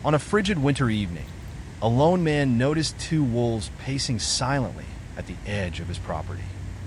On a frigid winter evening, a lone man noticed two wolves pacing silently at the edge of his property.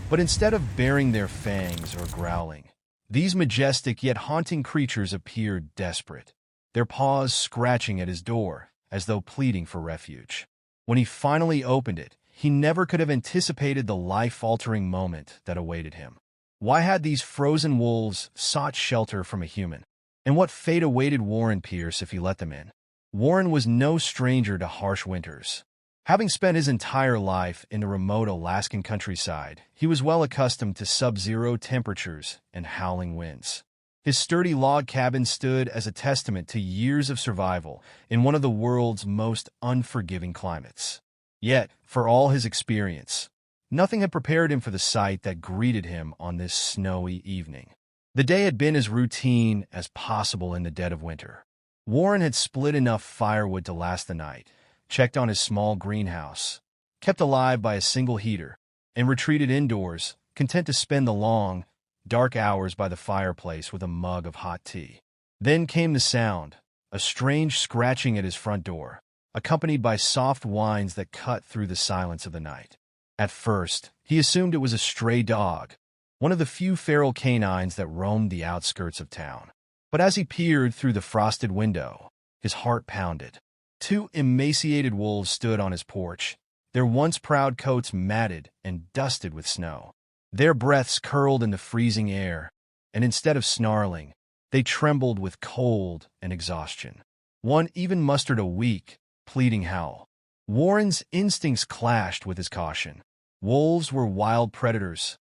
But instead of baring their fangs or growling, these majestic yet haunting creatures appeared desperate, their paws scratching at his door as though pleading for refuge. When he finally opened it, he never could have anticipated the life-altering moment that awaited him. Why had these frozen wolves sought shelter from a human? And what fate awaited Warren Pierce if he let them in? Warren was no stranger to harsh winters. Having spent his entire life in the remote Alaskan countryside, he was well accustomed to sub-zero temperatures and howling winds. His sturdy log cabin stood as a testament to years of survival in one of the world's most unforgiving climates. Yet, for all his experience, nothing had prepared him for the sight that greeted him on this snowy evening. The day had been as routine as possible in the dead of winter. Warren had split enough firewood to last the night, checked on his small greenhouse, kept alive by a single heater, and retreated indoors, content to spend the long, dark hours by the fireplace with a mug of hot tea. Then came the sound, a strange scratching at his front door, accompanied by soft whines that cut through the silence of the night. At first, he assumed it was a stray dog, one of the few feral canines that roamed the outskirts of town. But as he peered through the frosted window, his heart pounded. Two emaciated wolves stood on his porch, their once proud coats matted and dusted with snow. Their breaths curled in the freezing air, and instead of snarling, they trembled with cold and exhaustion. One even mustered a weak, pleading howl. Warren's instincts clashed with his caution. Wolves were wild predators,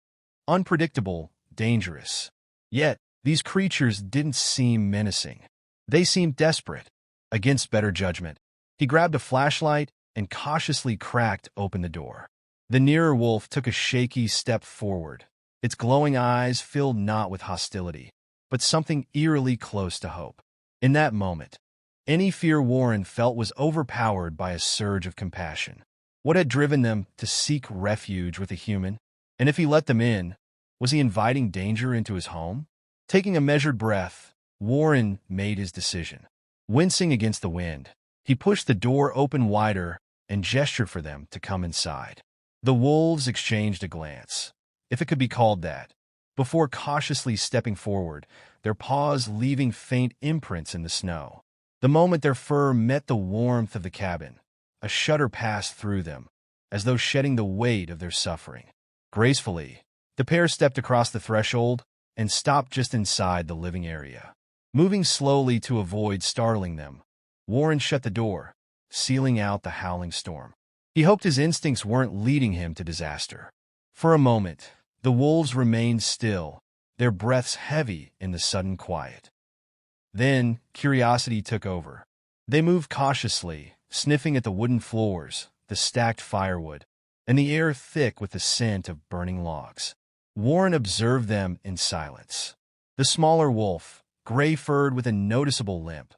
unpredictable, dangerous. Yet, these creatures didn't seem menacing. They seemed desperate. Against better judgment, he grabbed a flashlight and cautiously cracked open the door. The nearer wolf took a shaky step forward, its glowing eyes filled not with hostility, but something eerily close to hope. In that moment, any fear Warren felt was overpowered by a surge of compassion. What had driven them to seek refuge with a human? And if he let them in, was he inviting danger into his home? Taking a measured breath, Warren made his decision. Wincing against the wind, he pushed the door open wider and gestured for them to come inside. The wolves exchanged a glance, if it could be called that, before cautiously stepping forward, their paws leaving faint imprints in the snow. The moment their fur met the warmth of the cabin, a shudder passed through them, as though shedding the weight of their suffering. Gracefully, the pair stepped across the threshold and stopped just inside the living area. Moving slowly to avoid startling them, Warren shut the door, sealing out the howling storm. He hoped his instincts weren't leading him to disaster. For a moment, the wolves remained still, their breaths heavy in the sudden quiet. Then, curiosity took over. They moved cautiously, sniffing at the wooden floors, the stacked firewood, and the air thick with the scent of burning logs. Warren observed them in silence. The smaller wolf, gray-furred with a noticeable limp,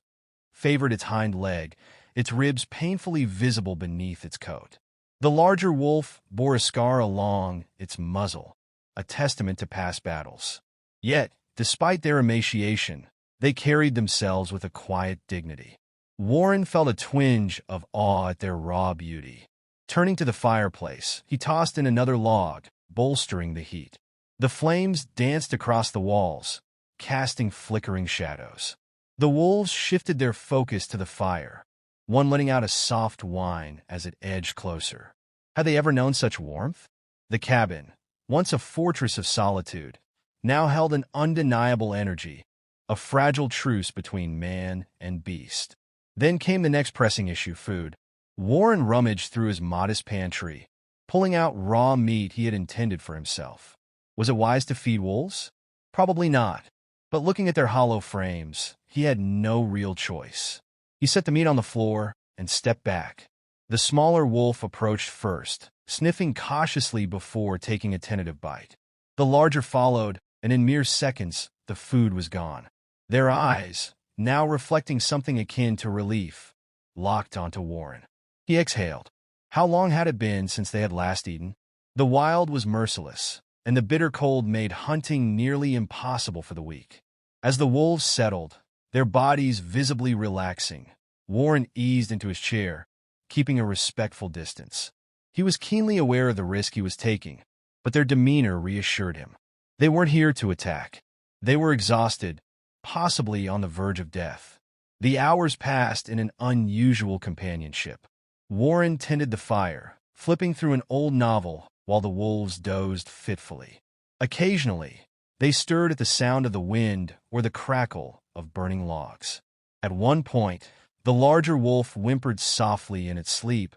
favored its hind leg, its ribs painfully visible beneath its coat. The larger wolf bore a scar along its muzzle, a testament to past battles. Yet, despite their emaciation, they carried themselves with a quiet dignity. Warren felt a twinge of awe at their raw beauty. Turning to the fireplace, he tossed in another log, bolstering the heat. The flames danced across the walls, casting flickering shadows. The wolves shifted their focus to the fire, one letting out a soft whine as it edged closer. Had they ever known such warmth? The cabin, once a fortress of solitude, now held an undeniable energy, a fragile truce between man and beast. Then came the next pressing issue, food. Warren rummaged through his modest pantry, pulling out raw meat he had intended for himself. Was it wise to feed wolves? Probably not. But looking at their hollow frames, he had no real choice. He set the meat on the floor and stepped back. The smaller wolf approached first, sniffing cautiously before taking a tentative bite. The larger followed, and in mere seconds, the food was gone. Their eyes, now reflecting something akin to relief, locked onto Warren. He exhaled. How long had it been since they had last eaten? The wild was merciless, and the bitter cold made hunting nearly impossible for the weak. As the wolves settled, their bodies visibly relaxing, Warren eased into his chair, keeping a respectful distance. He was keenly aware of the risk he was taking, but their demeanor reassured him. They weren't here to attack. They were exhausted, possibly on the verge of death. The hours passed in an unusual companionship. Warren tended the fire, flipping through an old novel while the wolves dozed fitfully. Occasionally, they stirred at the sound of the wind or the crackle of burning logs. At one point, the larger wolf whimpered softly in its sleep,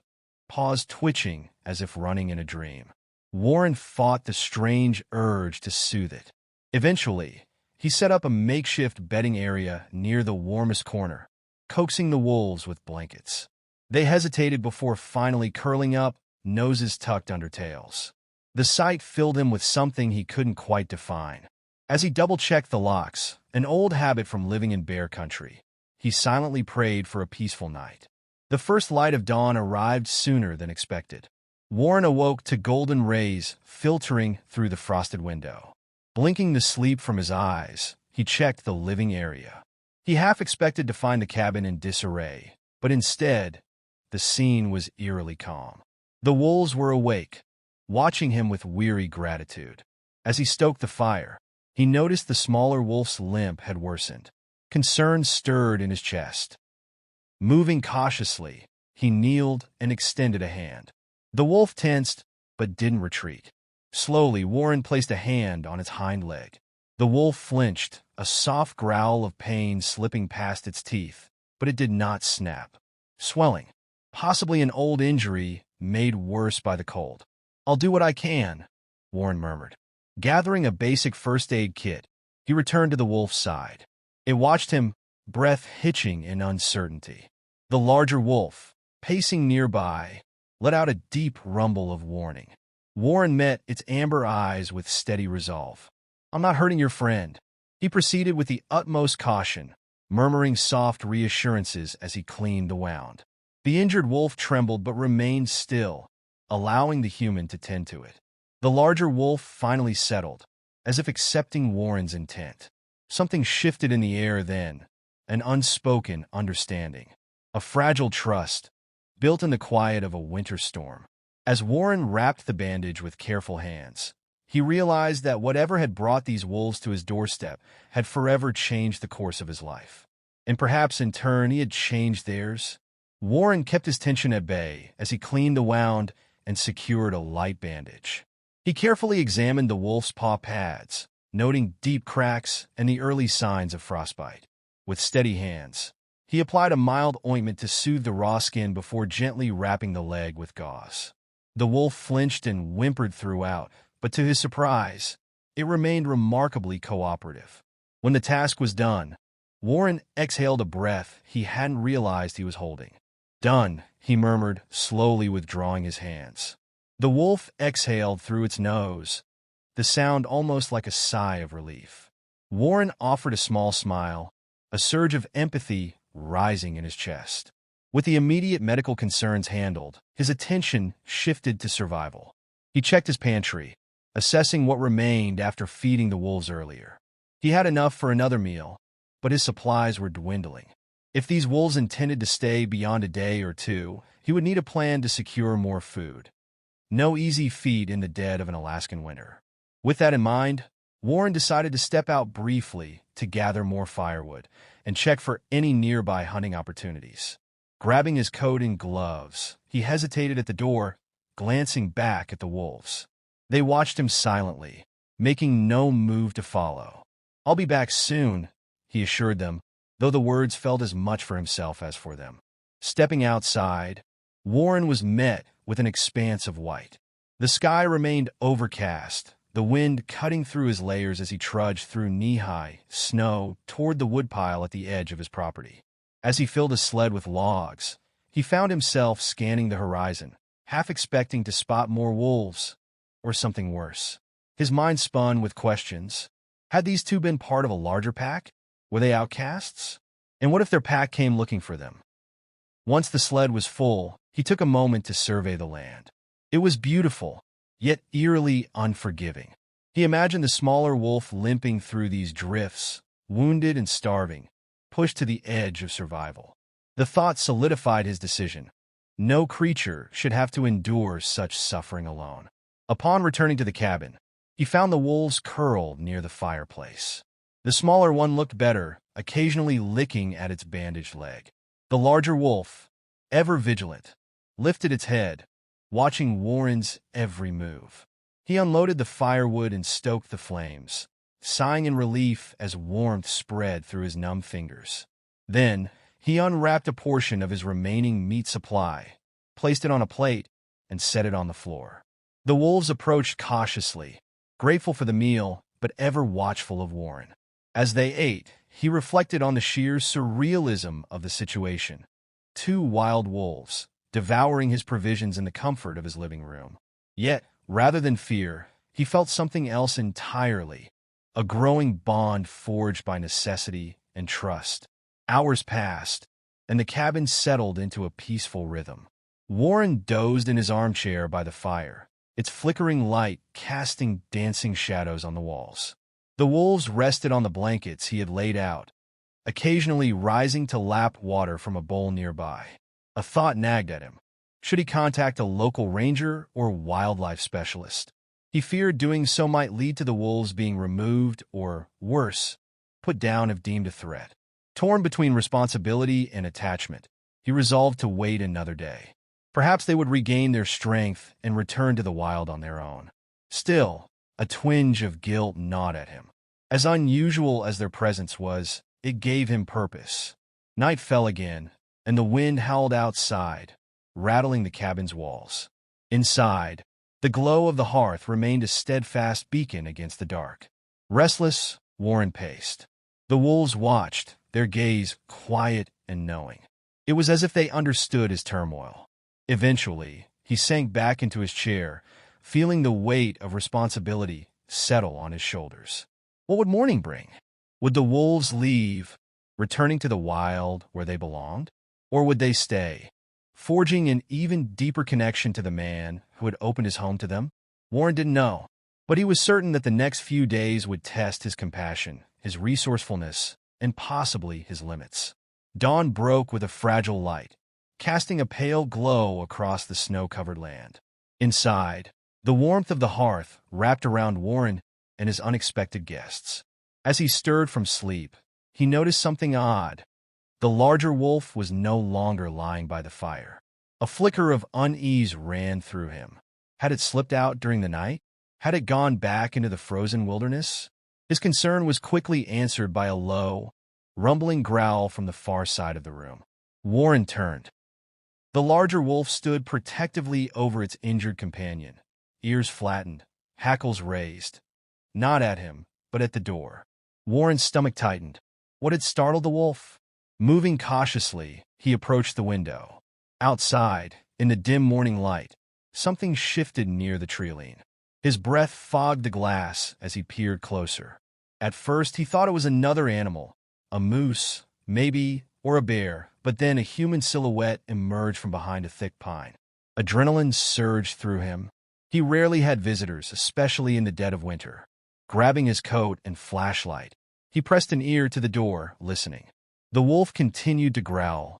paws twitching as if running in a dream. Warren fought the strange urge to soothe it. Eventually, he set up a makeshift bedding area near the warmest corner, coaxing the wolves with blankets. They hesitated before finally curling up, noses tucked under tails. The sight filled him with something he couldn't quite define. As he double-checked the locks, an old habit from living in bear country, he silently prayed for a peaceful night. The first light of dawn arrived sooner than expected. Warren awoke to golden rays filtering through the frosted window. Blinking the sleep from his eyes, he checked the living area. He half expected to find the cabin in disarray, but instead, the scene was eerily calm. The wolves were awake, watching him with weary gratitude. As he stoked the fire, he noticed the smaller wolf's limp had worsened. Concern stirred in his chest. Moving cautiously, he kneeled and extended a hand. The wolf tensed, but didn't retreat. Slowly, Warren placed a hand on its hind leg. The wolf flinched, a soft growl of pain slipping past its teeth, but it did not snap. Swelling, possibly an old injury made worse by the cold. "I'll do what I can," Warren murmured. Gathering a basic first aid kit, he returned to the wolf's side. It watched him, breath hitching in uncertainty. The larger wolf, pacing nearby, let out a deep rumble of warning. Warren met its amber eyes with steady resolve. "I'm not hurting your friend." He proceeded with the utmost caution, murmuring soft reassurances as he cleaned the wound. The injured wolf trembled but remained still, allowing the human to tend to it. The larger wolf finally settled, as if accepting Warren's intent. Something shifted in the air then, an unspoken understanding, a fragile trust, built in the quiet of a winter storm. As Warren wrapped the bandage with careful hands, he realized that whatever had brought these wolves to his doorstep had forever changed the course of his life. And perhaps in turn he had changed theirs. Warren kept his tension at bay as he cleaned the wound and secured a light bandage. He carefully examined the wolf's paw pads, noting deep cracks and the early signs of frostbite. With steady hands, he applied a mild ointment to soothe the raw skin before gently wrapping the leg with gauze. The wolf flinched and whimpered throughout, but to his surprise, it remained remarkably cooperative. When the task was done, Warren exhaled a breath he hadn't realized he was holding. "Done," he murmured, slowly withdrawing his hands. The wolf exhaled through its nose, the sound almost like a sigh of relief. Warren offered a small smile, a surge of empathy rising in his chest. With the immediate medical concerns handled, his attention shifted to survival. He checked his pantry, assessing what remained after feeding the wolves earlier. He had enough for another meal, but his supplies were dwindling. If these wolves intended to stay beyond a day or two, he would need a plan to secure more food. No easy feat in the dead of an Alaskan winter. With that in mind, Warren decided to step out briefly to gather more firewood and check for any nearby hunting opportunities. Grabbing his coat and gloves, he hesitated at the door, glancing back at the wolves. They watched him silently, making no move to follow. "I'll be back soon," he assured them, though the words felt as much for himself as for them. Stepping outside, Warren was met with an expanse of white. The sky remained overcast, the wind cutting through his layers as he trudged through knee-high snow toward the woodpile at the edge of his property. As he filled his sled with logs, he found himself scanning the horizon, half expecting to spot more wolves, or something worse. His mind spun with questions. Had these two been part of a larger pack? Were they outcasts? And what if their pack came looking for them? Once the sled was full, he took a moment to survey the land. It was beautiful, yet eerily unforgiving. He imagined the smaller wolf limping through these drifts, wounded and starving, pushed to the edge of survival. The thought solidified his decision. No creature should have to endure such suffering alone. Upon returning to the cabin, he found the wolves curled near the fireplace. The smaller one looked better, occasionally licking at its bandaged leg. The larger wolf, ever vigilant, lifted its head, watching Warren's every move. He unloaded the firewood and stoked the flames, sighing in relief as warmth spread through his numb fingers. Then, he unwrapped a portion of his remaining meat supply, placed it on a plate, and set it on the floor. The wolves approached cautiously, grateful for the meal, but ever watchful of Warren. As they ate, he reflected on the sheer surrealism of the situation. 2 wild wolves, devouring his provisions in the comfort of his living room. Yet, rather than fear, he felt something else entirely, a growing bond forged by necessity and trust. Hours passed, and the cabin settled into a peaceful rhythm. Warren dozed in his armchair by the fire, its flickering light casting dancing shadows on the walls. The wolves rested on the blankets he had laid out, occasionally rising to lap water from a bowl nearby. A thought nagged at him. Should he contact a local ranger or wildlife specialist? He feared doing so might lead to the wolves being removed or, worse, put down if deemed a threat. Torn between responsibility and attachment, he resolved to wait another day. Perhaps they would regain their strength and return to the wild on their own. Still, a twinge of guilt gnawed at him. As unusual as their presence was, it gave him purpose. Night fell again, and the wind howled outside, rattling the cabin's walls. Inside, the glow of the hearth remained a steadfast beacon against the dark. Restless, Warren paced. The wolves watched, their gaze quiet and knowing. It was as if they understood his turmoil. Eventually, he sank back into his chair, feeling the weight of responsibility settle on his shoulders. What would morning bring? Would the wolves leave, returning to the wild where they belonged? Or would they stay, forging an even deeper connection to the man who had opened his home to them? Warren didn't know, but he was certain that the next few days would test his compassion, his resourcefulness, and possibly his limits. Dawn broke with a fragile light, casting a pale glow across the snow-covered land. Inside, the warmth of the hearth wrapped around Warren and his unexpected guests. As he stirred from sleep, he noticed something odd. The larger wolf was no longer lying by the fire. A flicker of unease ran through him. Had it slipped out during the night? Had it gone back into the frozen wilderness? His concern was quickly answered by a low, rumbling growl from the far side of the room. Warren turned. The larger wolf stood protectively over its injured companion, ears flattened, hackles raised. Not at him, but at the door. Warren's stomach tightened. What had startled the wolf? Moving cautiously, he approached the window. Outside, in the dim morning light, something shifted near the treeline. His breath fogged the glass as he peered closer. At first, he thought it was another animal, a moose, maybe, or a bear, but then a human silhouette emerged from behind a thick pine. Adrenaline surged through him. He rarely had visitors, especially in the dead of winter. Grabbing his coat and flashlight, he pressed an ear to the door, listening. The wolf continued to growl,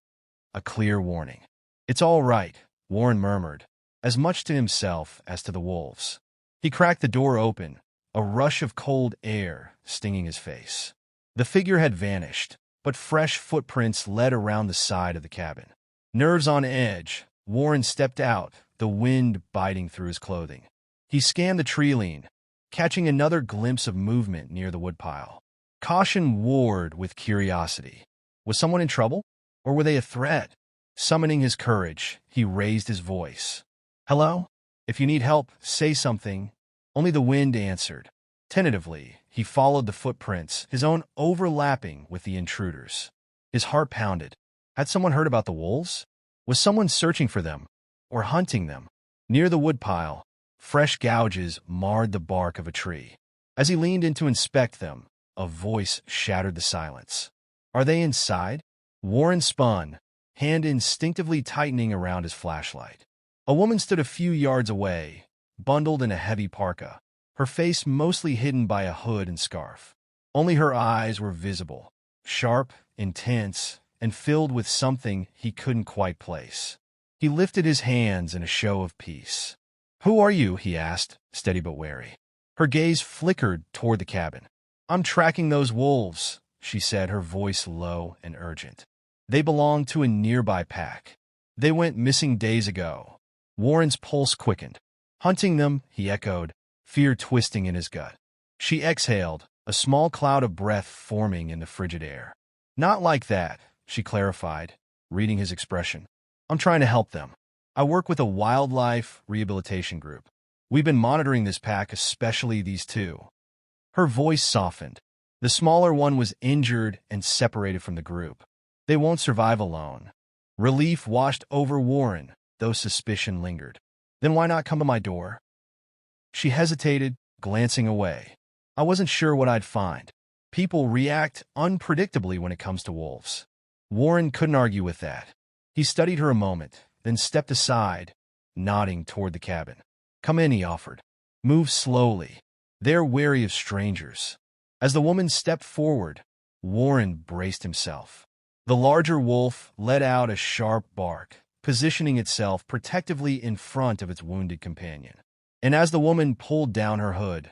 a clear warning. "It's all right," Warren murmured, as much to himself as to the wolves. He cracked the door open, a rush of cold air stinging his face. The figure had vanished, but fresh footprints led around the side of the cabin. Nerves on edge, Warren stepped out, the wind biting through his clothing. He scanned the treeline, catching another glimpse of movement near the woodpile. Caution warred with curiosity. Was someone in trouble? Or were they a threat? Summoning his courage, he raised his voice. "Hello? If you need help, say something." Only the wind answered. Tentatively, he followed the footprints, his own overlapping with the intruders. His heart pounded. Had someone heard about the wolves? Was someone searching for them? Or hunting them? Near the woodpile, fresh gouges marred the bark of a tree. As he leaned in to inspect them, a voice shattered the silence. "Are they inside?" Warren spun, hand instinctively tightening around his flashlight. A woman stood a few yards away, bundled in a heavy parka, her face mostly hidden by a hood and scarf. Only her eyes were visible, sharp, intense, and filled with something he couldn't quite place. He lifted his hands in a show of peace. "Who are you?" he asked, steady but wary. Her gaze flickered toward the cabin. "I'm tracking those wolves," she said, her voice low and urgent. "They belong to a nearby pack. They went missing days ago." Warren's pulse quickened. "Hunting them," he echoed, fear twisting in his gut. She exhaled, a small cloud of breath forming in the frigid air. "Not like that," she clarified, reading his expression. "I'm trying to help them. I work with a wildlife rehabilitation group. We've been monitoring this pack, especially these two." Her voice softened. The smaller one was injured and separated from the group. They won't survive alone. Relief washed over Warren, though suspicion lingered. "Then why not come to my door?" She hesitated, glancing away. "I wasn't sure what I'd find. People react unpredictably when it comes to wolves." Warren couldn't argue with that. He studied her a moment, then stepped aside, nodding toward the cabin. "Come in," he offered. "Move slowly. They're wary of strangers." As the woman stepped forward, Warren braced himself. The larger wolf let out a sharp bark, positioning itself protectively in front of its wounded companion. And as the woman pulled down her hood,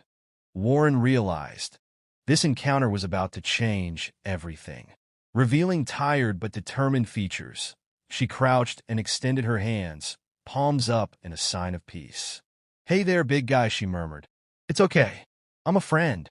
Warren realized this encounter was about to change everything. Revealing tired but determined features, she crouched and extended her hands, palms up in a sign of peace. "Hey there, big guy," she murmured. "It's okay. I'm a friend."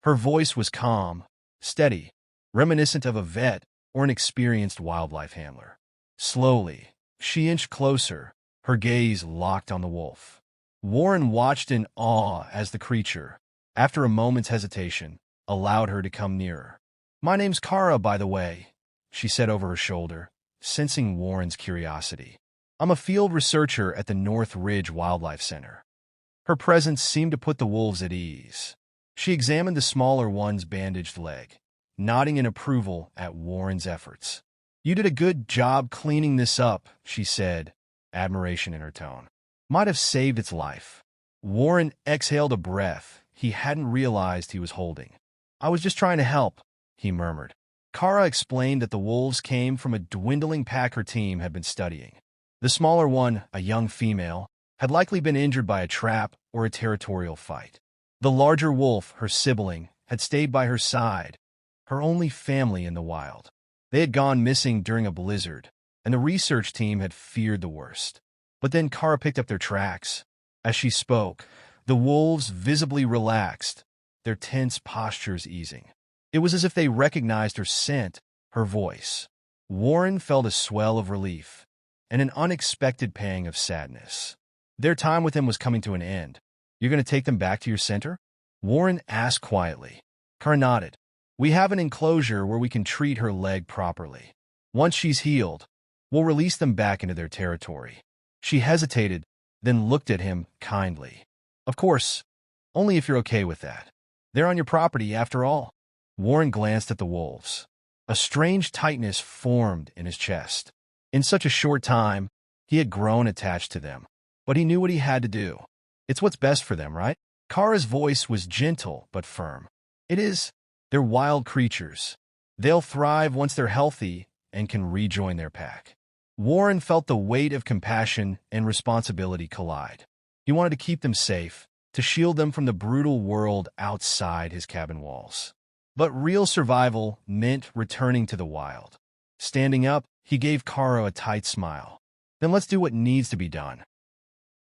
Her voice was calm, steady, reminiscent of a vet or an experienced wildlife handler. Slowly, she inched closer, her gaze locked on the wolf. Warren watched in awe as the creature, after a moment's hesitation, allowed her to come nearer. "My name's Kara, by the way," she said over her shoulder, sensing Warren's curiosity. "I'm a field researcher at the North Ridge Wildlife Center." Her presence seemed to put the wolves at ease. She examined the smaller one's bandaged leg, nodding in approval at Warren's efforts. "You did a good job cleaning this up," she said, admiration in her tone. "Might have saved its life." Warren exhaled a breath he hadn't realized he was holding. "I was just trying to help," he murmured. Kara explained that the wolves came from a dwindling pack her team had been studying. The smaller one, a young female, had likely been injured by a trap or a territorial fight. The larger wolf, her sibling, had stayed by her side, her only family in the wild. They had gone missing during a blizzard, and the research team had feared the worst. But then Kara picked up their tracks. As she spoke, the wolves visibly relaxed, their tense postures easing. It was as if they recognized her scent, her voice. Warren felt a swell of relief and an unexpected pang of sadness. Their time with him was coming to an end. "You're going to take them back to your center?" Warren asked quietly. Kara nodded. "We have an enclosure where we can treat her leg properly. Once she's healed, we'll release them back into their territory." She hesitated, then looked at him kindly. "Of course, only if you're okay with that. They're on your property, after all." Warren glanced at the wolves. A strange tightness formed in his chest. In such a short time, he had grown attached to them. But he knew what he had to do. It's what's best for them, right? Kara's voice was gentle but firm. "It is. They're wild creatures. They'll thrive once they're healthy and can rejoin their pack." Warren felt the weight of compassion and responsibility collide. He wanted to keep them safe, to shield them from the brutal world outside his cabin walls. But real survival meant returning to the wild. Standing up, he gave Kara a tight smile. "Then let's do what needs to be done.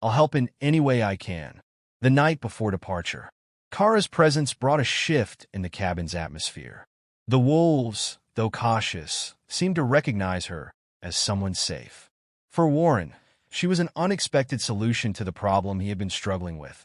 I'll help in any way I can." The night before departure, Kara's presence brought a shift in the cabin's atmosphere. The wolves, though cautious, seemed to recognize her as someone safe. For Warren, she was an unexpected solution to the problem he had been struggling with: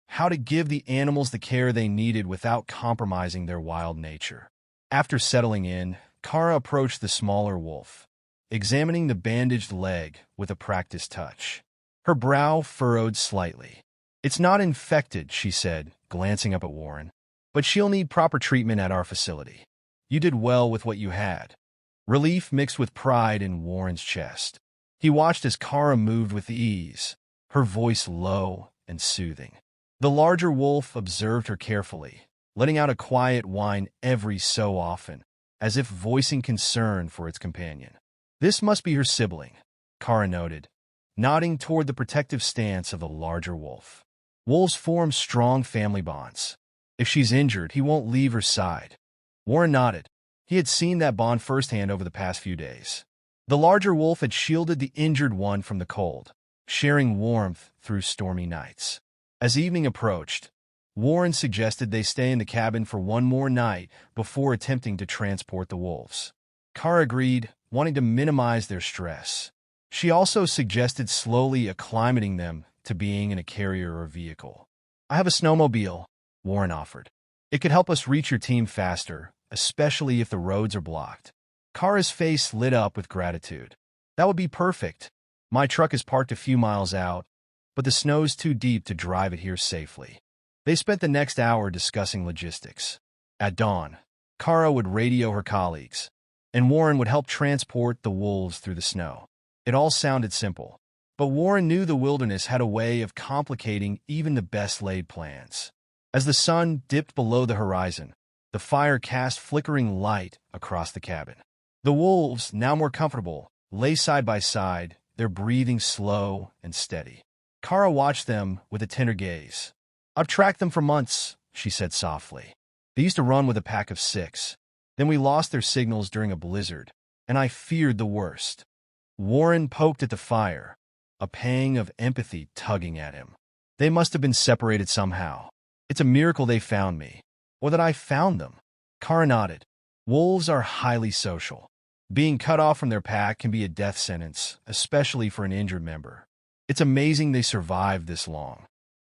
how to give the animals the care they needed without compromising their wild nature. After settling in, Kara approached the smaller wolf, examining the bandaged leg with a practiced touch. Her brow furrowed slightly. "It's not infected," she said, glancing up at Warren, "but she'll need proper treatment at our facility. You did well with what you had." Relief mixed with pride in Warren's chest. He watched as Kara moved with ease, her voice low and soothing. The larger wolf observed her carefully, letting out a quiet whine every so often, as if voicing concern for its companion. "This must be her sibling," Kara noted, nodding toward the protective stance of the larger wolf. Wolves form strong family bonds. If she's injured, he won't leave her side. Warren nodded. He had seen that bond firsthand over the past few days. The larger wolf had shielded the injured one from the cold, sharing warmth through stormy nights. As evening approached, Warren suggested they stay in the cabin for one more night before attempting to transport the wolves. Kara agreed, wanting to minimize their stress. She also suggested slowly acclimating them to being in a carrier or vehicle. "I have a snowmobile," Warren offered. "It could help us reach your team faster, especially if the roads are blocked." Kara's face lit up with gratitude. "That would be perfect. My truck is parked a few miles out, but the snow's too deep to drive it here safely." They spent the next hour discussing logistics. At dawn, Kara would radio her colleagues, and Warren would help transport the wolves through the snow. It all sounded simple, but Warren knew the wilderness had a way of complicating even the best-laid plans. As the sun dipped below the horizon, the fire cast flickering light across the cabin. The wolves, now more comfortable, lay side by side, their breathing slow and steady. Kara watched them with a tender gaze. "I've tracked them for months," she said softly. "They used to run with a pack of 6. Then we lost their signals during a blizzard, and I feared the worst." Warren poked at the fire, a pang of empathy tugging at him. "They must have been separated somehow. It's a miracle they found me, or that I found them." Kara nodded. Wolves are highly social. Being cut off from their pack can be a death sentence, especially for an injured member. It's amazing they survived this long.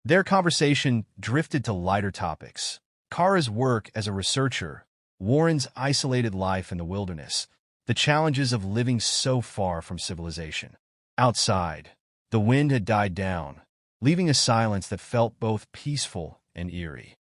Their conversation drifted to lighter topics. Kara's work as a researcher, Warren's isolated life in the wilderness, the challenges of living so far from civilization. Outside, the wind had died down, leaving a silence that felt both peaceful and eerie.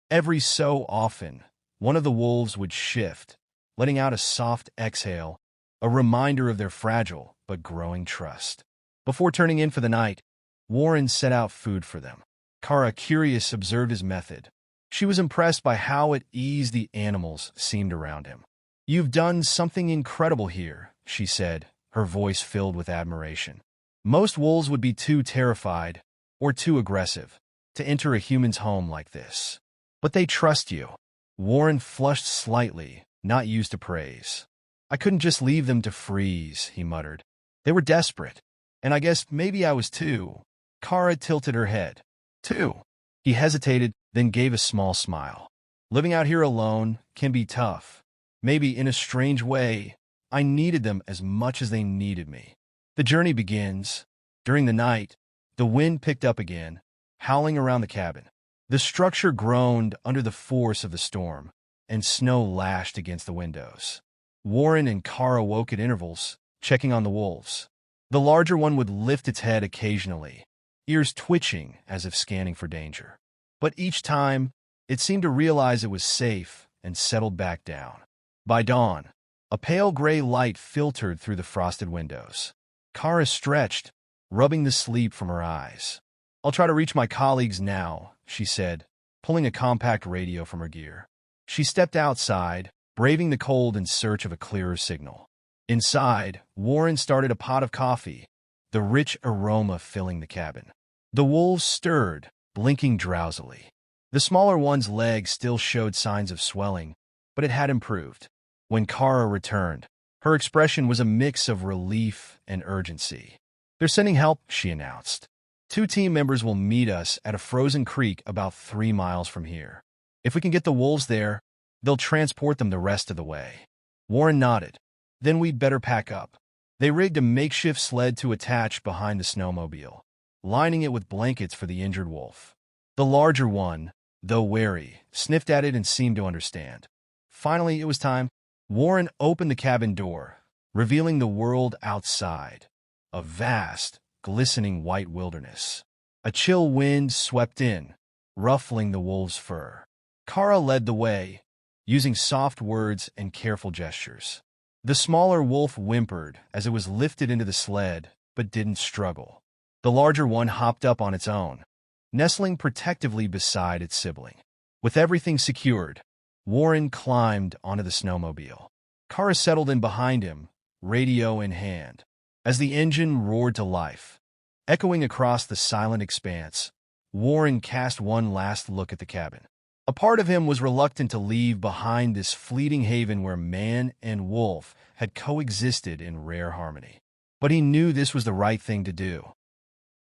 Every so often, one of the wolves would shift, letting out a soft exhale, a reminder of their fragile but growing trust. Before turning in for the night, Warren set out food for them. Kara, curious, observed his method. She was impressed by how at ease the animals seemed around him. "You've done something incredible here," she said, her voice filled with admiration. "Most wolves would be too terrified, or too aggressive, to enter a human's home like this. But they trust you." Warren flushed slightly, not used to praise. "I couldn't just leave them to freeze," he muttered. "They were desperate, and I guess maybe I was too." Kara tilted her head. "Too?" He hesitated, then gave a small smile. "Living out here alone can be tough. Maybe in a strange way, I needed them as much as they needed me." The journey begins. During the night, the wind picked up again, howling around the cabin. The structure groaned under the force of the storm, and snow lashed against the windows. Warren and Kara woke at intervals, checking on the wolves. The larger one would lift its head occasionally, ears twitching as if scanning for danger. But each time, it seemed to realize it was safe and settled back down. By dawn, a pale gray light filtered through the frosted windows. Kara stretched, rubbing the sleep from her eyes. "I'll try to reach my colleagues now," she said, pulling a compact radio from her gear. She stepped outside, braving the cold in search of a clearer signal. Inside, Warren started a pot of coffee, the rich aroma filling the cabin. The wolves stirred, blinking drowsily. The smaller one's legs still showed signs of swelling, but it had improved. When Kara returned, her expression was a mix of relief and urgency. "They're sending help," she announced. "2 team members will meet us at a frozen creek about 3 miles from here. If we can get the wolves there, they'll transport them the rest of the way." Warren nodded. "Then we'd better pack up." They rigged a makeshift sled to attach behind the snowmobile, lining it with blankets for the injured wolf. The larger one, though wary, sniffed at it and seemed to understand. Finally, it was time. Warren opened the cabin door, revealing the world outside, a vast, glistening white wilderness. A chill wind swept in, ruffling the wolf's fur. Kara led the way, using soft words and careful gestures. The smaller wolf whimpered as it was lifted into the sled, but didn't struggle. The larger one hopped up on its own, nestling protectively beside its sibling. With everything secured, Warren climbed onto the snowmobile. Kara settled in behind him, radio in hand. As the engine roared to life, echoing across the silent expanse, Warren cast one last look at the cabin. A part of him was reluctant to leave behind this fleeting haven where man and wolf had coexisted in rare harmony. But he knew this was the right thing to do.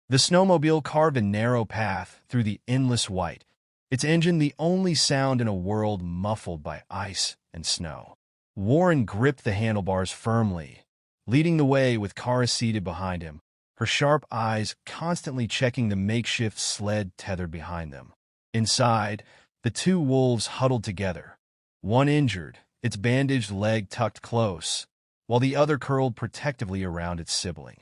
The snowmobile carved a narrow path through the endless white, its engine the only sound in a world muffled by ice and snow. Warren gripped the handlebars firmly, leading the way with Kara seated behind him, her sharp eyes constantly checking the makeshift sled tethered behind them. Inside, the two wolves huddled together, one injured, its bandaged leg tucked close, while the other curled protectively around its sibling.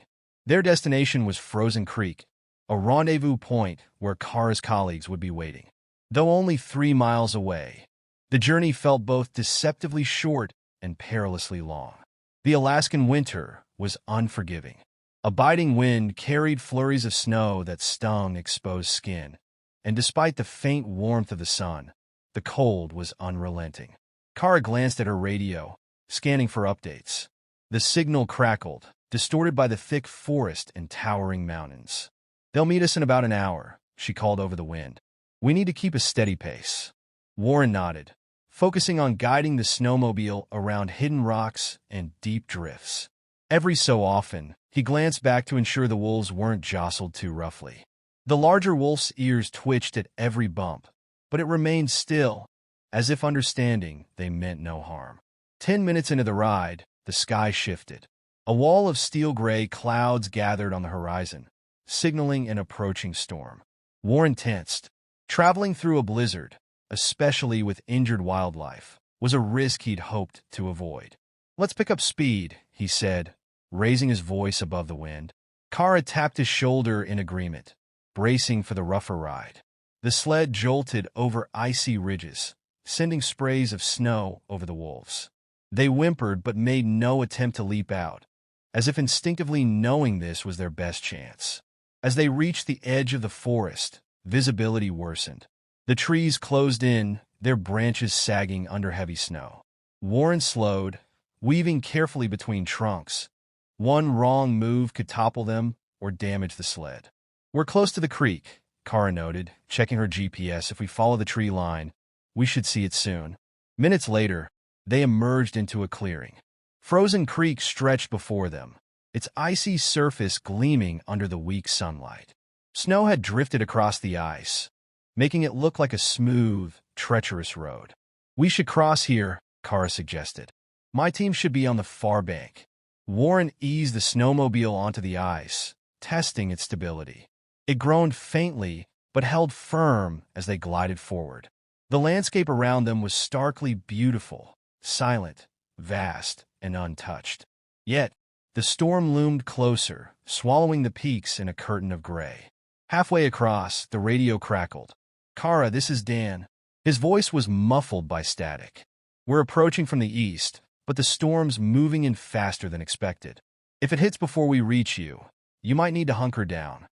Their destination was Frozen Creek, a rendezvous point where Kara's colleagues would be waiting. Though only 3 miles away, the journey felt both deceptively short and perilously long. The Alaskan winter was unforgiving. A biting wind carried flurries of snow that stung exposed skin, and despite the faint warmth of the sun, the cold was unrelenting. Kara glanced at her radio, scanning for updates. The signal crackled, distorted by the thick forest and towering mountains. "They'll meet us in about an hour," she called over the wind. "We need to keep a steady pace." Warren nodded, focusing on guiding the snowmobile around hidden rocks and deep drifts. Every so often, he glanced back to ensure the wolves weren't jostled too roughly. The larger wolf's ears twitched at every bump, but it remained still, as if understanding they meant no harm. 10 minutes into the ride, the sky shifted. A wall of steel-gray clouds gathered on the horizon, signaling an approaching storm. Warren tensed. Traveling through a blizzard, especially with injured wildlife, was a risk he'd hoped to avoid. "Let's pick up speed," he said, raising his voice above the wind. Kara tapped his shoulder in agreement, bracing for the rougher ride. The sled jolted over icy ridges, sending sprays of snow over the wolves. They whimpered but made no attempt to leap out, as if instinctively knowing this was their best chance. As they reached the edge of the forest, visibility worsened. The trees closed in, their branches sagging under heavy snow. Warren slowed, weaving carefully between trunks. One wrong move could topple them or damage the sled. "We're close to the creek," Kara noted, checking her GPS. "If we follow the tree line, we should see it soon." Minutes later, they emerged into a clearing. Frozen Creek stretched before them, its icy surface gleaming under the weak sunlight. Snow had drifted across the ice, making it look like a smooth, treacherous road. "We should cross here," Kara suggested. "My team should be on the far bank." Warren eased the snowmobile onto the ice, testing its stability. It groaned faintly, but held firm as they glided forward. The landscape around them was starkly beautiful, silent, vast, and untouched. Yet, the storm loomed closer, swallowing the peaks in a curtain of gray. Halfway across, the radio crackled. "Kara, this is Dan." His voice was muffled by static. "We're approaching from the east, but the storm's moving in faster than expected. If it hits before we reach you, you might need to hunker down."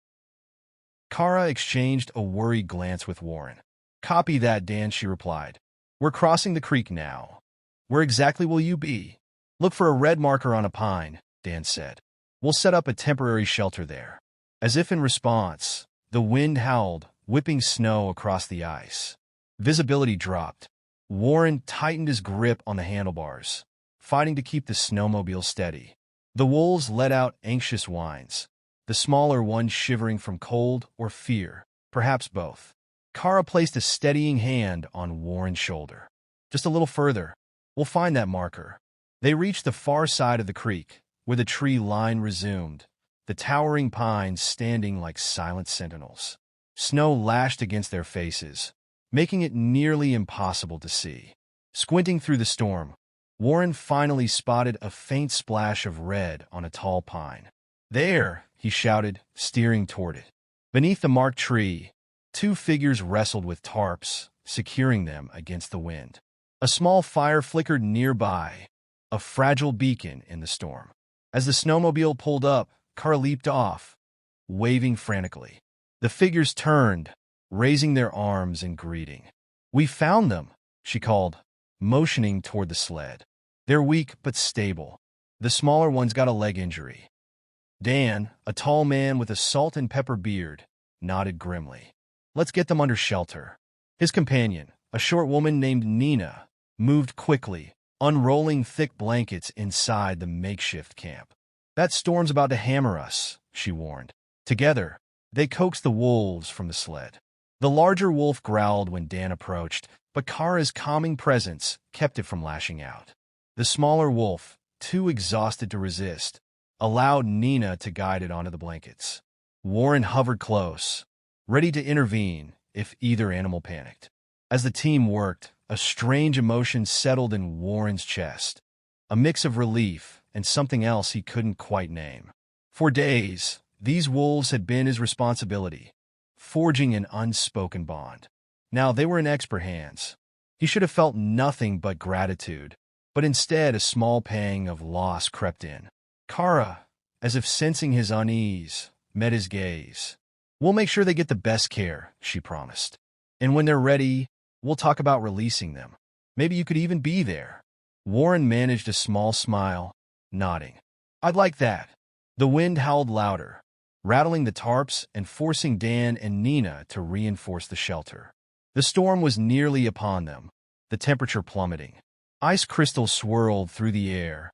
Kara exchanged a worried glance with Warren. "Copy that, Dan," she replied. "We're crossing the creek now." "Where exactly will you be?" "Look for a red marker on a pine," Dan said. "We'll set up a temporary shelter there." As if in response, the wind howled, whipping snow across the ice. Visibility dropped. Warren tightened his grip on the handlebars, fighting to keep the snowmobile steady. The wolves let out anxious whines, the smaller ones shivering from cold or fear, perhaps both. Kara placed a steadying hand on Warren's shoulder. "Just a little further. We'll find that marker." They reached the far side of the creek, where the tree line resumed, the towering pines standing like silent sentinels. Snow lashed against their faces, making it nearly impossible to see. Squinting through the storm, Warren finally spotted a faint splash of red on a tall pine. "There!" he shouted, steering toward it. Beneath the marked tree, two figures wrestled with tarps, securing them against the wind. A small fire flickered nearby, a fragile beacon in the storm. As the snowmobile pulled up, Kara leaped off, waving frantically. The figures turned, raising their arms in greeting. "We found them," she called, motioning toward the sled. They're weak but stable. The smaller one's got a leg injury. Dan, a tall man with a salt and pepper beard, nodded grimly. Let's get them under shelter. His companion, a short woman named Nina, moved quickly, unrolling thick blankets inside the makeshift camp. That storm's about to hammer us, she warned. Together, they coaxed the wolves from the sled. The larger wolf growled when Dan approached, but Kara's calming presence kept it from lashing out. The smaller wolf, too exhausted to resist, allowed Nina to guide it onto the blankets. Warren hovered close, ready to intervene if either animal panicked. As the team worked, a strange emotion settled in Warren's chest, a mix of relief and something else he couldn't quite name. For days, these wolves had been his responsibility, forging an unspoken bond. Now they were in expert hands. He should have felt nothing but gratitude, but instead a small pang of loss crept in. Kara, as if sensing his unease, met his gaze. We'll make sure they get the best care, she promised. And when they're ready, we'll talk about releasing them. Maybe you could even be there. Warren managed a small smile, nodding. I'd like that. The wind howled louder, rattling the tarps and forcing Dan and Nina to reinforce the shelter. The storm was nearly upon them, the temperature plummeting. Ice crystals swirled through the air,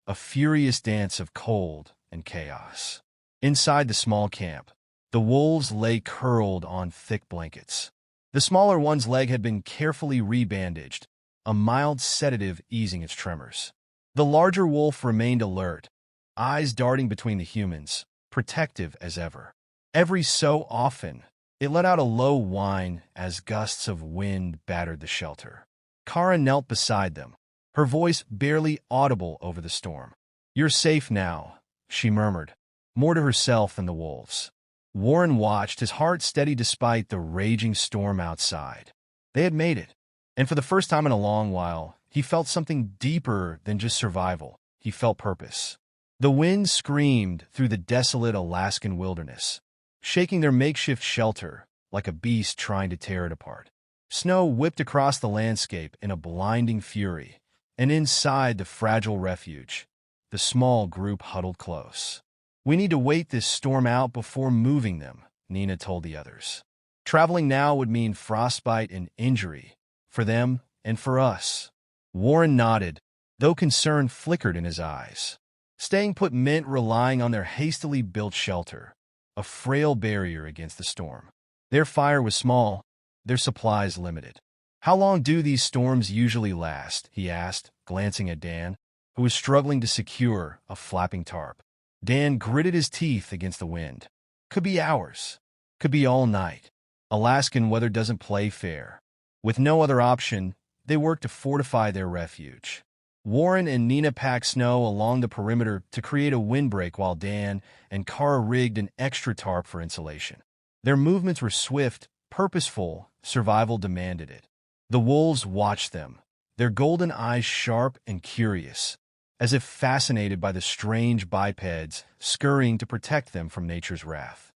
a furious dance of cold and chaos. Inside the small camp, the wolves lay curled on thick blankets. The smaller one's leg had been carefully rebandaged, a mild sedative easing its tremors. The larger wolf remained alert, eyes darting between the humans, protective as ever. Every so often, it let out a low whine as gusts of wind battered the shelter. Kara knelt beside them, her voice barely audible over the storm. You're safe now, she murmured, more to herself than the wolves. Warren watched, his heart steady despite the raging storm outside. They had made it, and for the first time in a long while, he felt something deeper than just survival. He felt purpose. The wind screamed through the desolate Alaskan wilderness, shaking their makeshift shelter like a beast trying to tear it apart. Snow whipped across the landscape in a blinding fury, and inside the fragile refuge, the small group huddled close. We need to wait this storm out before moving them, Nina told the others. Traveling now would mean frostbite and injury, for them and for us. Warren nodded, though concern flickered in his eyes. Staying put meant relying on their hastily built shelter, a frail barrier against the storm. Their fire was small, their supplies limited. How long do these storms usually last? He asked, glancing at Dan, who was struggling to secure a flapping tarp. Dan gritted his teeth against the wind. Could be hours. Could be all night. Alaskan weather doesn't play fair. With no other option, they worked to fortify their refuge. Warren and Nina packed snow along the perimeter to create a windbreak while Dan and Kara rigged an extra tarp for insulation. Their movements were swift, purposeful, survival demanded it. The wolves watched them, their golden eyes sharp and curious, as if fascinated by the strange bipeds scurrying to protect them from nature's wrath.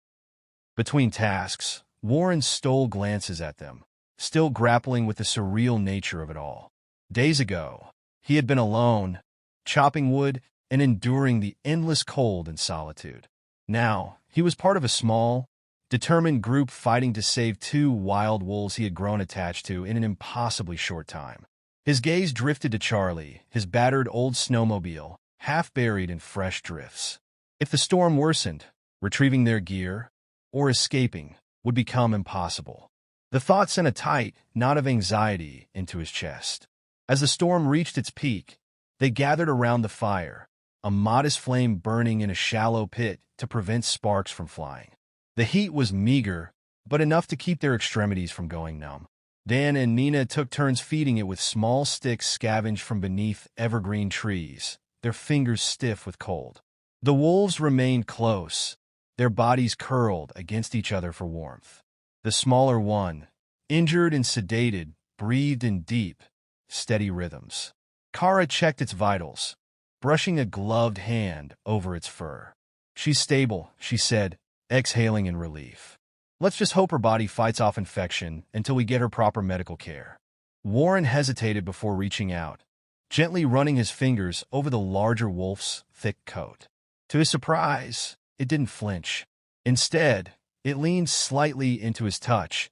Between tasks, Warren stole glances at them, still grappling with the surreal nature of it all. Days ago, he had been alone, chopping wood and enduring the endless cold and solitude. Now, he was part of a small, determined group fighting to save two wild wolves he had grown attached to in an impossibly short time. His gaze drifted to Charlie, his battered old snowmobile, half buried in fresh drifts. If the storm worsened, retrieving their gear, or escaping, would become impossible. The thought sent a tight knot of anxiety into his chest. As the storm reached its peak, they gathered around the fire, a modest flame burning in a shallow pit to prevent sparks from flying. The heat was meager, but enough to keep their extremities from going numb. Dan and Nina took turns feeding it with small sticks scavenged from beneath evergreen trees, their fingers stiff with cold. The wolves remained close, their bodies curled against each other for warmth. The smaller one, injured and sedated, breathed in deep, steady rhythms. Kara checked its vitals, brushing a gloved hand over its fur. She's stable, she said, exhaling in relief. Let's just hope her body fights off infection until we get her proper medical care. Warren hesitated before reaching out, gently running his fingers over the larger wolf's thick coat. To his surprise, it didn't flinch. Instead, it leaned slightly into his touch,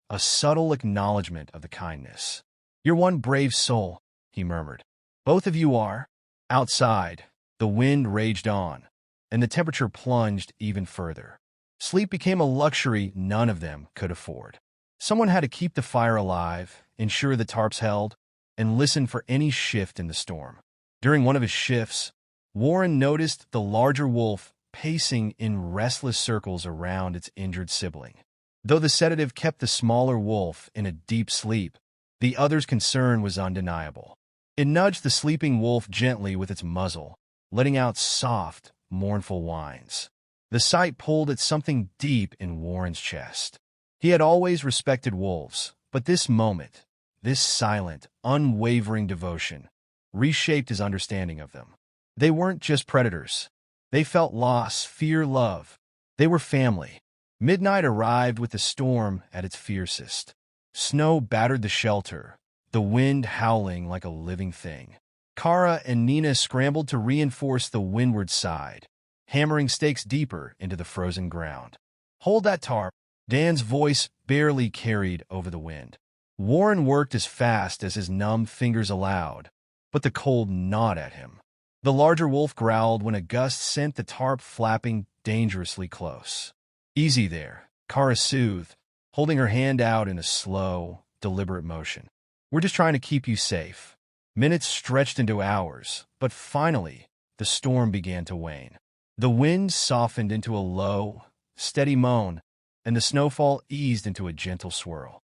a subtle acknowledgement of the kindness. "You're one brave soul," he murmured. "Both of you are." Outside, the wind raged on, and the temperature plunged even further. Sleep became a luxury none of them could afford. Someone had to keep the fire alive, ensure the tarps held, and listen for any shift in the storm. During one of his shifts, Warren noticed the larger wolf pacing in restless circles around its injured sibling. Though the sedative kept the smaller wolf in a deep sleep, the other's concern was undeniable. It nudged the sleeping wolf gently with its muzzle, letting out soft, mournful whines. The sight pulled at something deep in Warren's chest. He had always respected wolves, but this moment, this silent, unwavering devotion, reshaped his understanding of them. They weren't just predators. They felt loss, fear, love. They were family. Midnight arrived with the storm at its fiercest. Snow battered the shelter, the wind howling like a living thing. Kara and Nina scrambled to reinforce the windward side, hammering stakes deeper into the frozen ground. "Hold that tarp," Dan's voice barely carried over the wind. Warren worked as fast as his numb fingers allowed, but the cold gnawed at him. The larger wolf growled when a gust sent the tarp flapping dangerously close. "Easy there," Kara soothed, holding her hand out in a slow, deliberate motion. "We're just trying to keep you safe." Minutes stretched into hours, but finally, the storm began to wane. The wind softened into a low, steady moan, and the snowfall eased into a gentle swirl.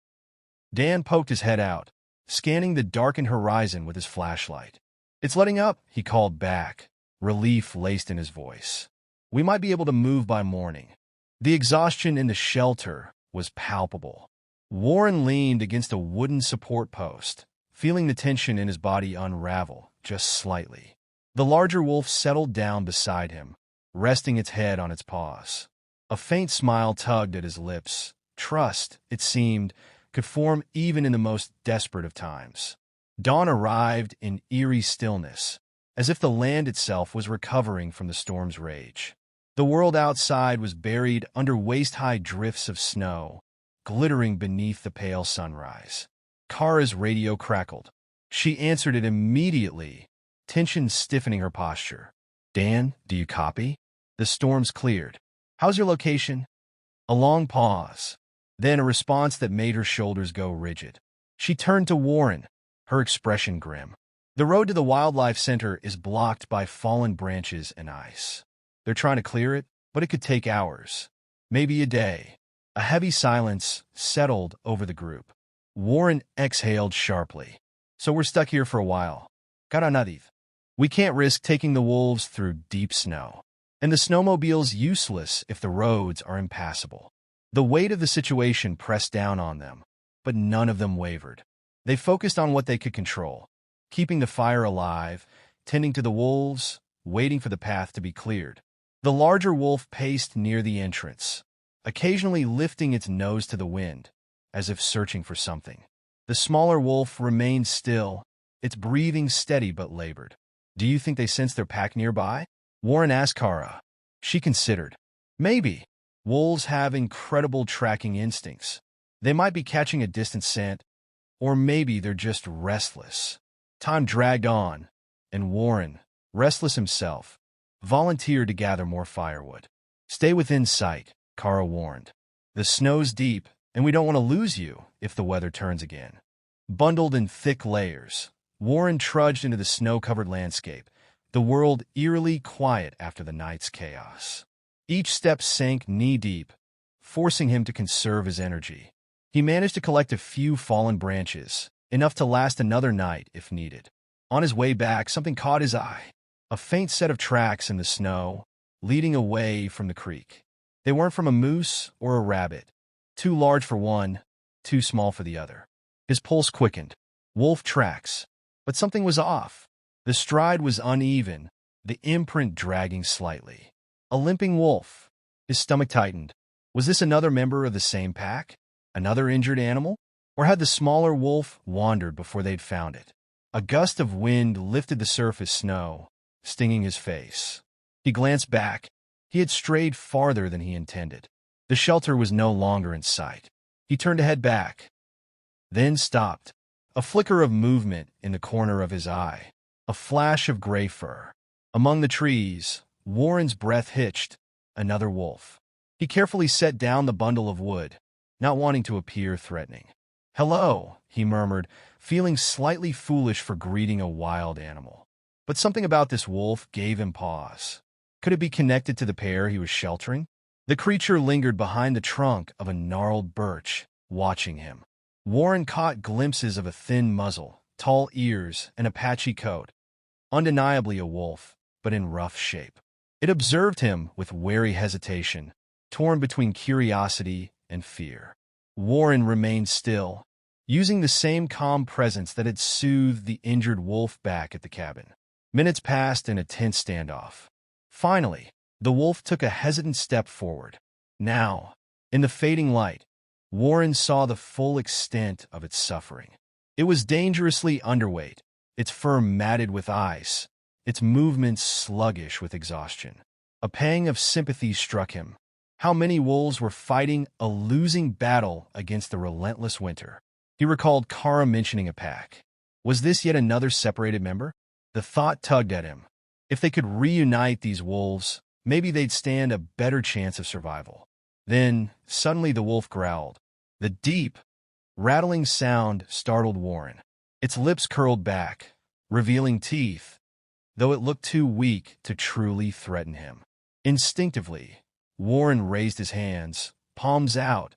Dan poked his head out, scanning the darkened horizon with his flashlight. "It's letting up," he called back, relief laced in his voice. "We might be able to move by morning." The exhaustion in the shelter was palpable. Warren leaned against a wooden support post, feeling the tension in his body unravel just slightly. The larger wolf settled down beside him, resting its head on its paws. A faint smile tugged at his lips. Trust, it seemed, could form even in the most desperate of times. Dawn arrived in eerie stillness, as if the land itself was recovering from the storm's rage. The world outside was buried under waist-high drifts of snow, glittering beneath the pale sunrise. Kara's radio crackled. She answered it immediately, tension stiffening her posture. "Dan, do you copy?" The storm's cleared. "How's your location?" A long pause, then a response that made her shoulders go rigid. She turned to Warren, her expression grim. "The road to the wildlife center is blocked by fallen branches and ice. They're trying to clear it, but it could take hours, maybe a day." A heavy silence settled over the group. Warren exhaled sharply. "So we're stuck here for a while. Cara nadie. We can't risk taking the wolves through deep snow. And the snowmobile's useless if the roads are impassable." The weight of the situation pressed down on them, but none of them wavered. They focused on what they could control, keeping the fire alive, tending to the wolves, waiting for the path to be cleared. The larger wolf paced near the entrance, occasionally lifting its nose to the wind, as if searching for something. The smaller wolf remained still, its breathing steady but labored. "Do you think they sense their pack nearby?" Warren asked Kara. She considered. "Maybe. Wolves have incredible tracking instincts. They might be catching a distant scent, or maybe they're just restless." Time dragged on, and Warren, restless himself, volunteered to gather more firewood. "Stay within sight," Kara warned. "The snow's deep, and we don't want to lose you if the weather turns again." Bundled in thick layers, Warren trudged into the snow-covered landscape, the world eerily quiet after the night's chaos. Each step sank knee-deep, forcing him to conserve his energy. He managed to collect a few fallen branches, enough to last another night if needed. On his way back, something caught his eye. A faint set of tracks in the snow, leading away from the creek. They weren't from a moose or a rabbit. Too large for one, too small for the other. His pulse quickened. Wolf tracks. But something was off. The stride was uneven, the imprint dragging slightly. A limping wolf. His stomach tightened. Was this another member of the same pack? Another injured animal? Or had the smaller wolf wandered before they'd found it? A gust of wind lifted the surface snow, stinging his face. He glanced back. He had strayed farther than he intended. The shelter was no longer in sight. He turned to head back, then stopped. A flicker of movement in the corner of his eye. A flash of gray fur. Among the trees, Warren's breath hitched. Another wolf. He carefully set down the bundle of wood, not wanting to appear threatening. "Hello," he murmured, feeling slightly foolish for greeting a wild animal. But something about this wolf gave him pause. Could it be connected to the pair he was sheltering? The creature lingered behind the trunk of a gnarled birch, watching him. Warren caught glimpses of a thin muzzle, tall ears, and a patchy coat. Undeniably a wolf, but in rough shape. It observed him with wary hesitation, torn between curiosity and fear. Warren remained still, using the same calm presence that had soothed the injured wolf back at the cabin. Minutes passed in a tense standoff. Finally, the wolf took a hesitant step forward. Now, in the fading light, Warren saw the full extent of its suffering. It was dangerously underweight, its fur matted with ice, its movements sluggish with exhaustion. A pang of sympathy struck him. How many wolves were fighting a losing battle against the relentless winter? He recalled Kara mentioning a pack. Was this yet another separated member? The thought tugged at him. If they could reunite these wolves, maybe they'd stand a better chance of survival. Then, suddenly the wolf growled. The deep, rattling sound startled Warren. Its lips curled back, revealing teeth, though it looked too weak to truly threaten him. Instinctively, Warren raised his hands, palms out,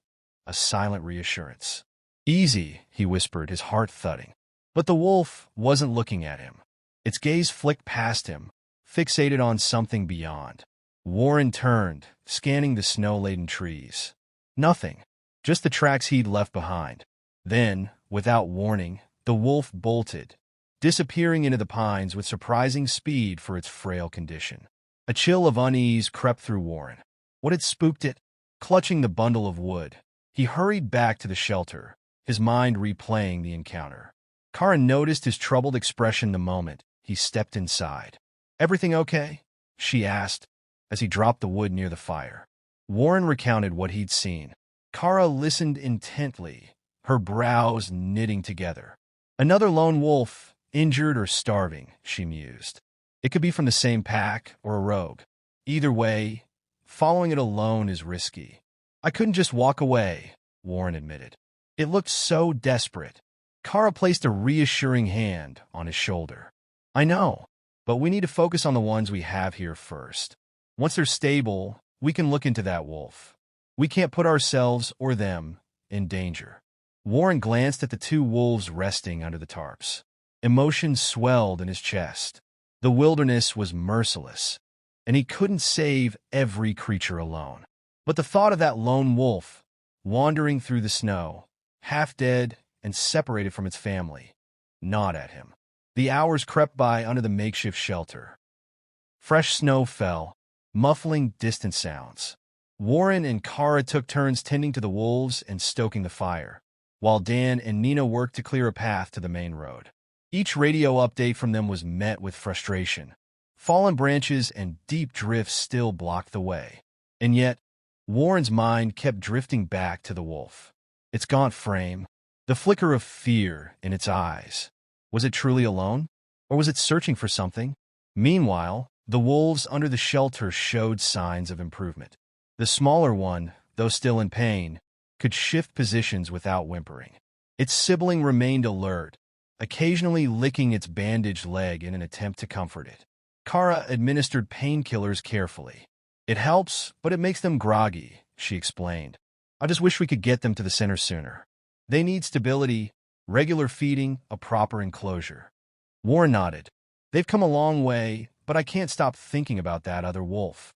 a silent reassurance. "Easy," he whispered, his heart thudding. But the wolf wasn't looking at him. Its gaze flicked past him, fixated on something beyond. Warren turned, scanning the snow-laden trees. Nothing, just the tracks he'd left behind. Then, without warning, the wolf bolted, disappearing into the pines with surprising speed for its frail condition. A chill of unease crept through Warren. What had spooked it? Clutching the bundle of wood, he hurried back to the shelter, his mind replaying the encounter. Kara noticed his troubled expression the moment he stepped inside. "Everything okay?" she asked, as he dropped the wood near the fire. Warren recounted what he'd seen. Kara listened intently, her brows knitting together. "Another lone wolf, injured or starving," she mused. "It could be from the same pack or a rogue. Either way, following it alone is risky." "I couldn't just walk away," Warren admitted. It looked so desperate. Kara placed a reassuring hand on his shoulder. "I know, but we need to focus on the ones we have here first. Once they're stable, we can look into that wolf. We can't put ourselves or them in danger." Warren glanced at the two wolves resting under the tarps. Emotion swelled in his chest. The wilderness was merciless, and he couldn't save every creature alone. But the thought of that lone wolf, wandering through the snow, half dead and separated from its family, gnawed at him. The hours crept by under the makeshift shelter. Fresh snow fell, muffling distant sounds. Warren and Kara took turns tending to the wolves and stoking the fire, while Dan and Nina worked to clear a path to the main road. Each radio update from them was met with frustration. Fallen branches and deep drifts still blocked the way. And yet, Warren's mind kept drifting back to the wolf. Its gaunt frame, the flicker of fear in its eyes. Was it truly alone? Or was it searching for something? Meanwhile, the wolves under the shelter showed signs of improvement. The smaller one, though still in pain, could shift positions without whimpering. Its sibling remained alert, occasionally licking its bandaged leg in an attempt to comfort it. Kara administered painkillers carefully. "It helps, but it makes them groggy," she explained. "I just wish we could get them to the center sooner. They need stability, regular feeding, a proper enclosure." Warren nodded. "They've come a long way, but I can't stop thinking about that other wolf."